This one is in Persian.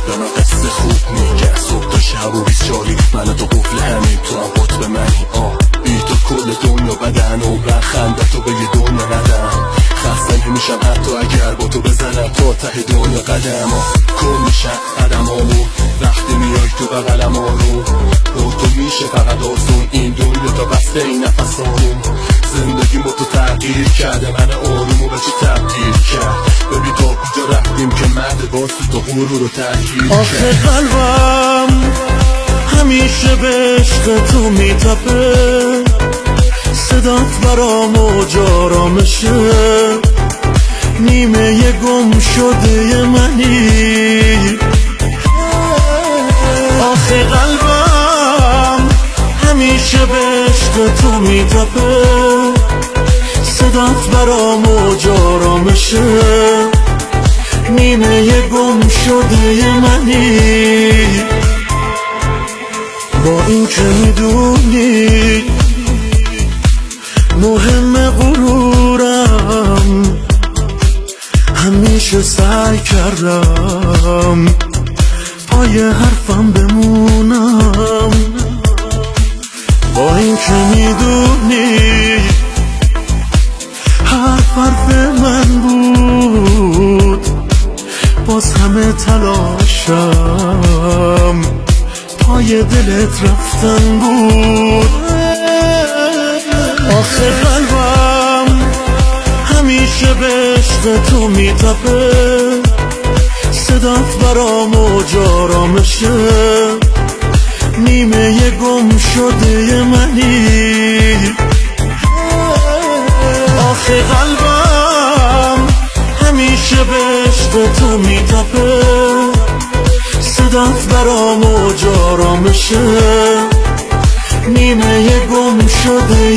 به من قصه خوب میگه صبح تا شب و 24 من تو قفل همین تو هم قطب منی بی تو کل دنیا بدن و برخنده تو به یه دنیا ندم خسته نمیشم حتی اگر با تو بزنم تا ته دنیا قدم کن میشن قدم هامون وقتی میای تو بغلم آروم با تو میشه فقط آسون این دنیا تا بسته این نفس آروم زندگی با تو تغییر کرده من آرومو به چی تبدیل کرد ببین تا کجا رفتیم که مرد باز تو غرور رو تحکیل کرد آخه قلبم همیشه به عشق تو میتپه صدات برام موج آرامشه نیمه گم شده منی آخه قلبم همیشه به عشق تو میتپه صدات برام موج آرامشه نیمه گم شده منی با این که میدونی مهم غرورم همیشه سعی کردم پای حرفم بمونم با این که میدونی حرف من بود باز همه تلاشم پای دلت رفتن بود آخه قلبم همیشه به عشق تو میتپه صدات برام موج آرامشه نیمه گم شده منی آخه قلبم همیشه به عشق تو میتپه صدات برام موج آرامشه نیمه گم شده